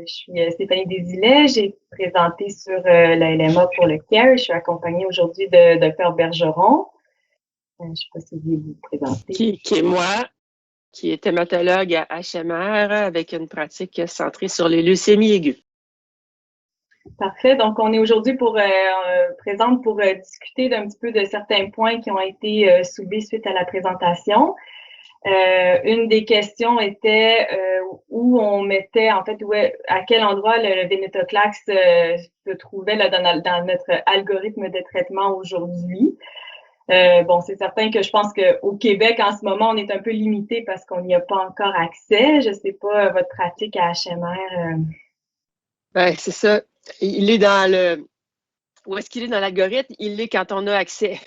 Je suis Stéphanie Desilets. J'ai présenté sur la LMA pour le CARE. Je suis accompagnée aujourd'hui de Dr Bergeron. Je ne sais pas si vous voulez vous présenter. Qui est moi, qui est hématologue à HMR avec une pratique centrée sur les leucémies aiguës. Parfait. Donc, on est aujourd'hui présente pour discuter d'un petit peu de certains points qui ont été soulevés suite à la présentation. Une des questions était où on mettait, en fait, à quel endroit le Venetoclax se trouvait là, dans notre algorithme de traitement aujourd'hui. Bon, c'est certain que je pense qu'au Québec, en ce moment, on est un peu limité parce qu'on n'y a pas encore accès. Je sais pas, votre pratique à HMR. Ben, c'est ça. Il est dans le... Où est-ce qu'il est dans l'algorithme? Il l'est quand on a accès.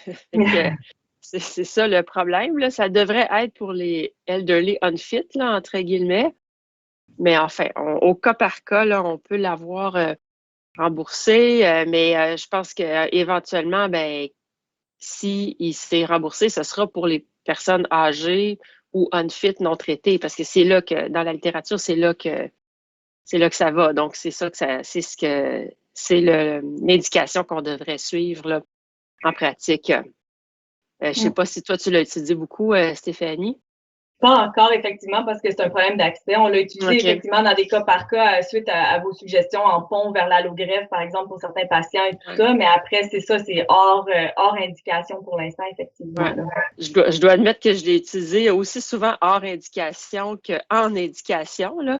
C'est ça le problème, là. Ça devrait être pour les elderly unfit, là, entre guillemets. Mais enfin, au cas par cas, là, on peut l'avoir remboursé. Mais je pense qu'éventuellement, ben, si il s'est remboursé, ce sera pour les personnes âgées ou unfit non traitées. Parce que c'est là que, dans la littérature, c'est là que ça va. Donc, c'est l'indication qu'on devrait suivre là, en pratique. Je ne sais pas si toi, tu l'as utilisé beaucoup, Stéphanie. Pas encore, effectivement, parce que c'est un problème d'accès. On l'a utilisé effectivement dans des cas par cas suite à vos suggestions en pont vers l'allogreffe, par exemple, pour certains patients et tout ça. Mais après, c'est hors indication pour l'instant, effectivement. Je dois admettre que je l'ai utilisé aussi souvent hors indication qu'en indication, là.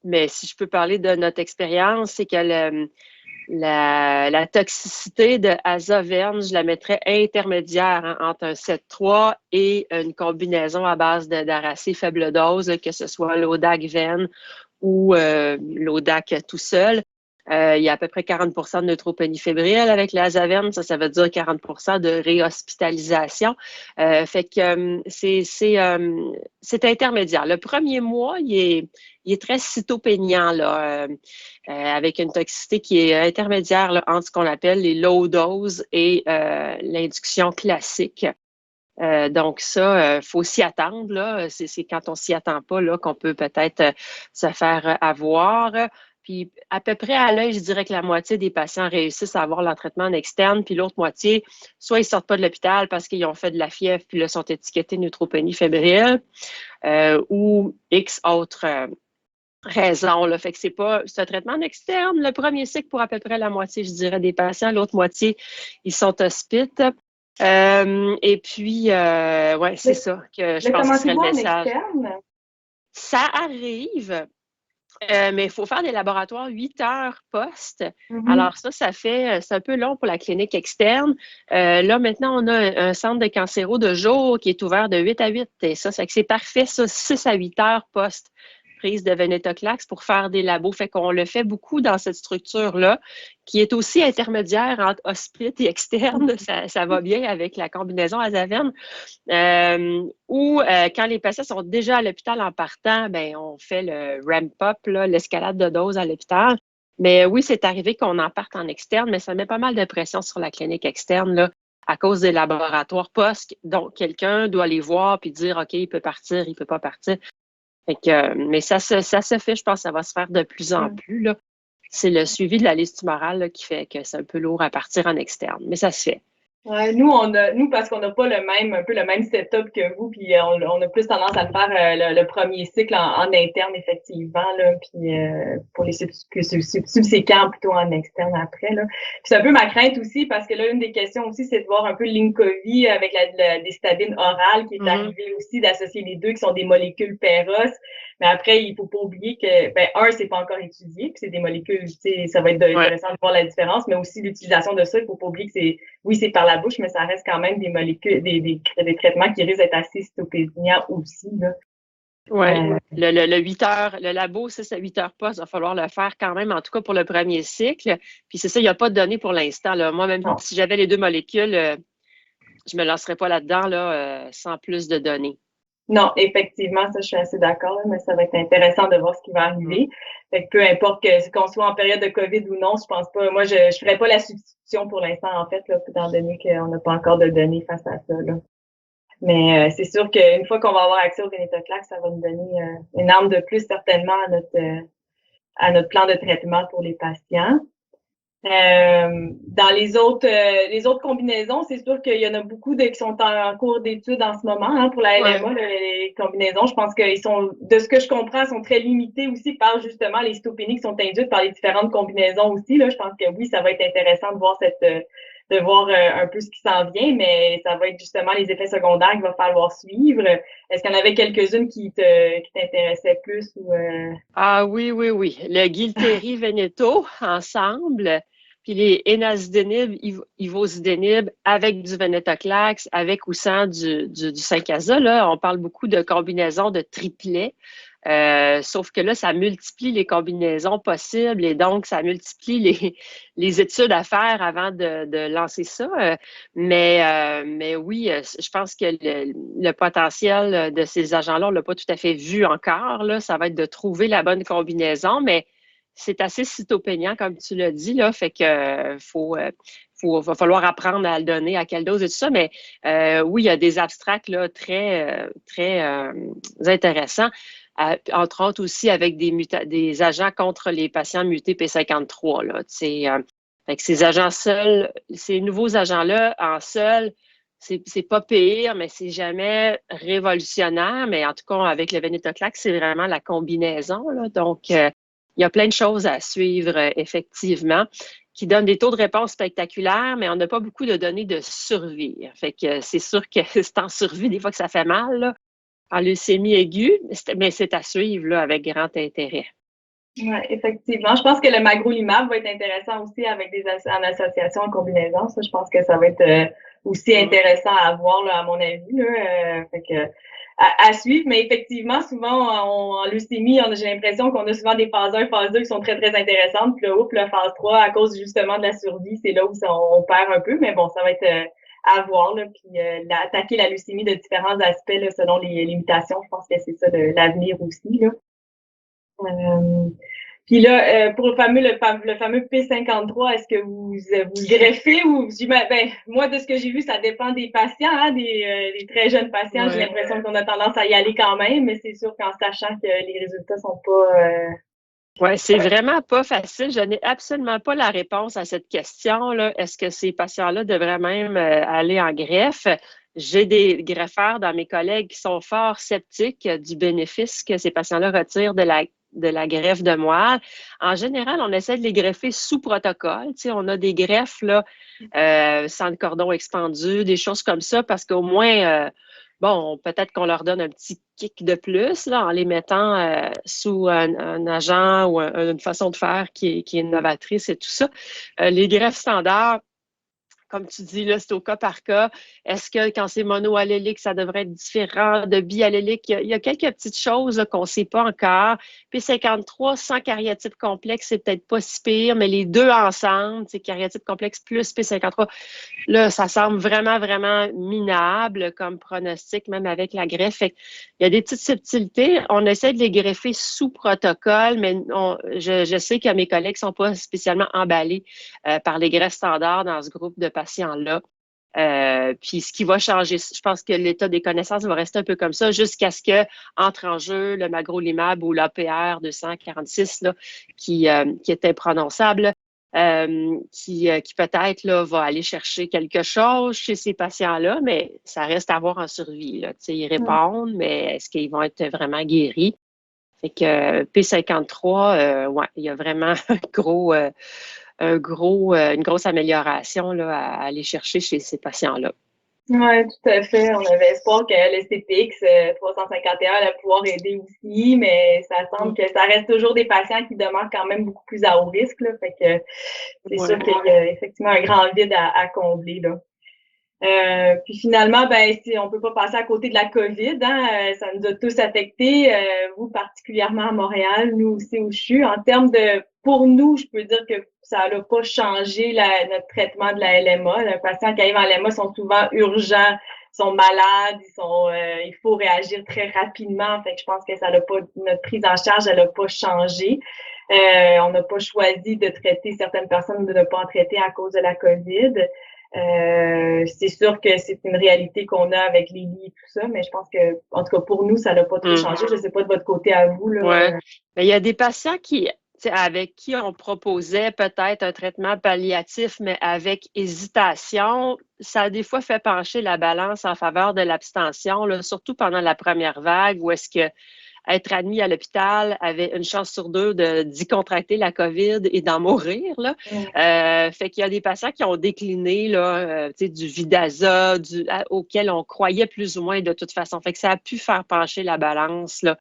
Mais si je peux parler de notre expérience, c'est que la toxicité de Azaven, je la mettrais intermédiaire entre un 7,3 et une combinaison à base d'aracé faible dose, que ce soit l'ODAC-VEN ou l'ODAC tout seul. Il y a à peu près 40 de neutropénie fébrile avec l'Azaven. Ça veut dire 40 de réhospitalisation. Fait que c'est intermédiaire. Le premier mois, il est très cytopéniant, là, avec une toxicité qui est intermédiaire là, entre ce qu'on appelle les low doses et l'induction classique. Donc ça, faut s'y attendre, là. C'est quand on s'y attend pas là, qu'on peut peut-être se faire avoir. Puis à peu près à l'œil, je dirais que la moitié des patients réussissent à avoir leur traitement en externe, puis l'autre moitié, soit ils sortent pas de l'hôpital parce qu'ils ont fait de la fièvre, puis là sont étiquetés neutropénie fébrile, ou X autres raisons. Là. Fait que c'est un traitement en externe. Le premier cycle pour à peu près la moitié, je dirais, des patients. L'autre moitié, ils sont hospites. Et puis, ouais, c'est ça que je pense que serait le message. Ça arrive. Mais il faut faire des laboratoires 8 heures post. Alors c'est un peu long pour la clinique externe. Là, maintenant, on a un centre de cancéro de jour qui est ouvert de 8 à 8. Et ça, c'est parfait, ça, 6 à 8 heures post prise de Venetoclax pour faire des labos. Fait qu'on le fait beaucoup dans cette structure-là, qui est aussi intermédiaire entre hospice et externe. Ça va bien avec la combinaison Azaven. Ou quand les patients sont déjà à l'hôpital en partant, ben on fait le ramp-up, l'escalade de dose à l'hôpital. Mais oui, c'est arrivé qu'on en parte en externe, mais ça met pas mal de pression sur la clinique externe là, à cause des laboratoires post. Donc, quelqu'un doit les voir puis dire, OK, il peut partir, il peut pas partir. Fait que, mais ça se fait, je pense que ça va se faire de plus en plus. Là. C'est le suivi de la liste tumorale là, qui fait que c'est un peu lourd à partir en externe, mais ça se fait. Ouais, nous parce qu'on n'a pas un peu le même setup que vous, puis on a plus tendance à le faire le premier cycle en interne effectivement là, puis pour les subséquents plutôt en externe après là. Puis c'est un peu ma crainte aussi parce que là une des questions aussi c'est de voir un peu l'Incovi avec la destabine orale qui est arrivée aussi d'associer les deux qui sont des molécules Peros. Mais après, il faut pas oublier que, c'est pas encore étudié, puis c'est des molécules, tu sais, ça va être intéressant de voir la différence, mais aussi l'utilisation de ça, il faut pas oublier que c'est par la bouche, mais ça reste quand même des molécules, des traitements qui risquent d'être assez cytopéniants aussi, là. Oui, le 8 heures, le labo, 6 à 8 heures post, il va falloir le faire quand même, en tout cas pour le premier cycle. Puis c'est ça, il n'y a pas de données pour l'instant. Là. Moi, même si j'avais les deux molécules, je me lancerais pas là-dedans là, sans plus de données. Non, effectivement, ça, je suis assez d'accord, mais ça va être intéressant de voir ce qui va arriver. Fait que peu importe qu'on soit en période de COVID ou non, je pense pas, moi, je ferais pas la substitution pour l'instant, en fait, là, étant donné qu'on n'a pas encore de données face à ça, là. Mais c'est sûr qu'une fois qu'on va avoir accès au Venetoclax, ça va nous donner une arme de plus certainement à notre plan de traitement pour les patients. Dans les autres combinaisons, c'est sûr qu'il y en a beaucoup qui sont en cours d'études en ce moment pour la LMA, les combinaisons. Je pense qu'ils sont, de ce que je comprends, sont très limités aussi par justement les cytopénies qui sont induites par les différentes combinaisons aussi. Là, je pense que oui, ça va être intéressant de voir un peu ce qui s'en vient, mais ça va être justement les effets secondaires qu'il va falloir suivre. Est-ce qu'il y en avait quelques-unes qui t'intéressaient plus ou Ah oui, oui, oui. Le Guilteri Veneto ensemble, puis les énazidenib, ivosidenib avec du venetoclax, avec ou sans du 5-ASA. Là, on parle beaucoup de combinaisons de triplets. Sauf que là, ça multiplie les combinaisons possibles et donc ça multiplie les études à faire avant de lancer ça. Mais oui, je pense que le potentiel de ces agents-là, on ne l'a pas tout à fait vu encore. Là. Ça va être de trouver la bonne combinaison, mais c'est assez cytopéniant, comme tu l'as dit, là, fait que va falloir apprendre à le donner, à quelle dose et tout ça. Mais oui, il y a des abstracts là, très intéressants. Entre autres aussi avec des agents contre les patients mutés P53. Là, fait que ces agents seuls, ces nouveaux agents-là en seuls, c'est pas pire, mais c'est jamais révolutionnaire. Mais en tout cas, avec le venetoclax, c'est vraiment la combinaison. Là, donc, il y a plein de choses à suivre, effectivement, qui donnent des taux de réponse spectaculaires, mais on n'a pas beaucoup de données de survie. Fait que c'est sûr que c'est en survie des fois que ça fait mal, là, en leucémie aiguë, mais c'est à suivre là, avec grand intérêt. Oui, effectivement. Je pense que le magrolimab va être intéressant aussi en association, en combinaison. Ça, je pense que ça va être aussi intéressant à voir, là, à mon avis. Là, fait que, à suivre, mais effectivement, souvent, en leucémie, j'ai l'impression qu'on a souvent des phases 1, phase 2 qui sont très, très intéressantes. Puis là, puis la phase 3, à cause justement de la survie, c'est là où on perd un peu. Mais bon, ça va être à voir. Là, puis attaquer la leucémie de différents aspects là, selon les mutations. Je pense que c'est ça l'avenir aussi. Là. Puis là, pour le fameux P53, est-ce que vous greffez ou moi de ce que j'ai vu, ça dépend des patients, des très jeunes patients. J'ai l'impression qu'on a tendance à y aller quand même, mais c'est sûr qu'en sachant que les résultats sont pas Oui, c'est vraiment pas facile. Je n'ai absolument pas la réponse à cette question-là. Est-ce que ces patients-là devraient même aller en greffe? J'ai des greffeurs dans mes collègues qui sont fort sceptiques du bénéfice que ces patients-là retirent de la greffe de moelle. En général, on essaie de les greffer sous protocole. Tu sais, on a des greffes là, sans le cordon expandu, des choses comme ça, parce qu'au moins, bon, peut-être qu'on leur donne un petit kick de plus là, en les mettant sous un agent ou une façon de faire qui est novatrice et tout ça. Les greffes standards, comme tu dis, là, c'est au cas par cas. Est-ce que quand c'est monoallélique, ça devrait être différent de biallélique? Il y a quelques petites choses qu'on ne sait pas encore. P53 sans cariotype complexe, c'est peut-être pas si pire, mais les deux ensemble, c'est cariotype complexe plus P53, là, ça semble vraiment, vraiment minable comme pronostic, même avec la greffe. Fait il y a des petites subtilités. On essaie de les greffer sous protocole, mais je sais que mes collègues ne sont pas spécialement emballés par les greffes standards dans ce groupe de patients-là. Puis ce qui va changer, je pense que l'état des connaissances va rester un peu comme ça jusqu'à ce que entre en jeu le magrolimab ou l'APR 246 là, qui est imprononçable. Qui peut-être là, va aller chercher quelque chose chez ces patients-là, mais ça reste à voir en survie. Là. Ils répondent, mais est-ce qu'ils vont être vraiment guéris? Fait que P53, ouais, il y a vraiment une grosse amélioration là, à aller chercher chez ces patients-là. Oui, tout à fait. On avait espoir que le CPX 351 allait pouvoir aider aussi, mais ça semble que ça reste toujours des patients qui demeurent quand même beaucoup plus à haut risque. Là, fait que c'est sûr qu'il y a effectivement un grand vide à combler. Là. Puis finalement, si on peut pas passer à côté de la COVID, ça nous a tous affectés, vous particulièrement à Montréal, nous aussi au CHU. En termes pour nous, je peux dire que ça n'a pas changé notre traitement de la LMA. Les patients qui arrivent en LMA sont souvent urgents, sont malades, il faut réagir très rapidement. Fait que je pense que notre prise en charge, elle n'a pas changé. On n'a pas choisi de traiter certaines personnes ou de ne pas en traiter à cause de la COVID. C'est sûr que c'est une réalité qu'on a avec les lits et tout ça, mais je pense que, en tout cas, pour nous, ça n'a pas trop changé. Je sais pas de votre côté à vous, là. Ouais. Mais il y a des patients avec qui on proposait peut-être un traitement palliatif, mais avec hésitation. Ça a des fois fait pencher la balance en faveur de l'abstention, là, surtout pendant la première vague, où est-ce que être admis à l'hôpital avait une chance sur deux d'y contracter la COVID et d'en mourir, là. Fait qu'il y a des patients qui ont décliné là, du Vidasa, auquel on croyait plus ou moins de toute façon. Fait que ça a pu faire pencher la balance là,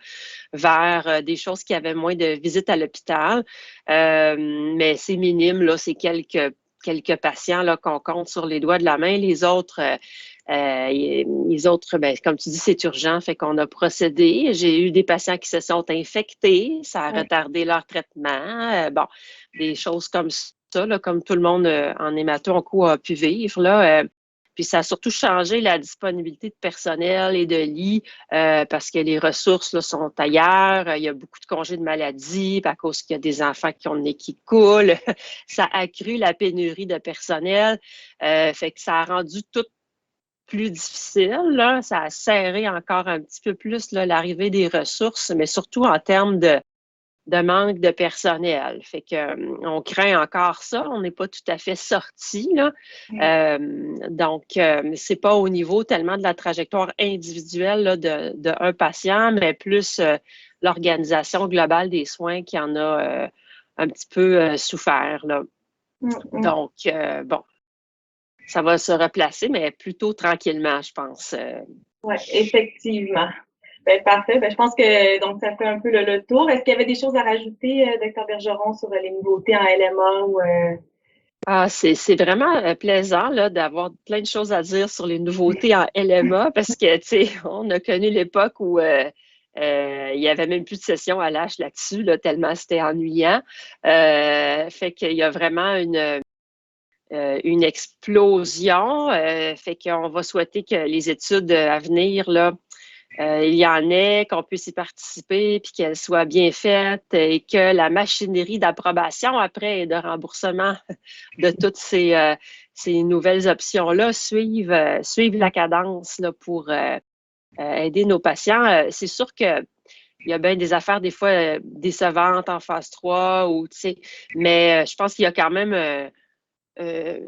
vers des choses qui avaient moins de visites à l'hôpital. Mais c'est minime, là, c'est quelques patients là, qu'on compte sur les doigts de la main. Les autres, ben, comme tu dis, c'est urgent, fait qu'on a procédé. J'ai eu des patients qui se sont infectés, ça a retardé leur traitement. Bon, des choses comme ça, là, comme tout le monde en hémato-onco a pu vivre. Là, puis ça a surtout changé la disponibilité de personnel et de lits parce que les ressources là, sont ailleurs. Il y a beaucoup de congés de maladie à cause qu'il y a des enfants qui ont le nez qui coule. Ça a accru la pénurie de personnel. Fait que ça a rendu tout plus difficile. Là. Ça a serré encore un petit peu plus là, l'arrivée des ressources, mais surtout en termes de manque de personnel. Fait que on craint encore ça. On n'est pas tout à fait sorti. Là. Donc, c'est pas au niveau tellement de la trajectoire individuelle là, de un patient, mais plus l'organisation globale des soins qui en a un petit peu souffert. Là. Donc, bon, ça va se replacer, mais plutôt tranquillement, je pense. Oui, effectivement. Ben, parfait. Ben, je pense que donc ça fait un peu le tour. Est-ce qu'il y avait des choses à rajouter, Dr Bergeron, sur les nouveautés en LMA ou Ah, c'est vraiment plaisant là, d'avoir plein de choses à dire sur les nouveautés en LMA parce que, tu sais, on a connu l'époque où il y avait même plus de sessions à l'âge là-dessus, là, tellement c'était ennuyant. Fait qu'il y a vraiment une explosion. Fait qu'on va souhaiter que les études à venir, là, il y en ait, qu'on puisse y participer, puis qu'elles soient bien faites et que la machinerie d'approbation après et de remboursement de toutes ces nouvelles options-là suivent la cadence là, pour aider nos patients. C'est sûr que il y a bien des affaires, des fois, décevantes en phase 3, ou, mais je pense qu'il y a quand même euh,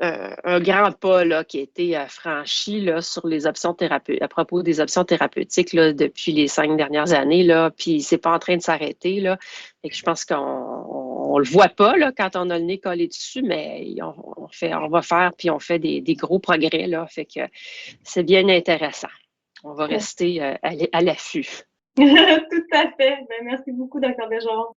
un grand pas là, qui a été franchi là, sur les options thérapeutiques, à propos des options thérapeutiques là, depuis les 5 dernières années. Là, puis c'est pas en train de s'arrêter. Là. Et que je pense qu'on le voit pas là, quand on a le nez collé dessus, mais on va faire, puis on fait des gros progrès. Là, fait que c'est bien intéressant. On va rester à l'affût. Tout à fait. Ben, merci beaucoup, Dr Bergeron.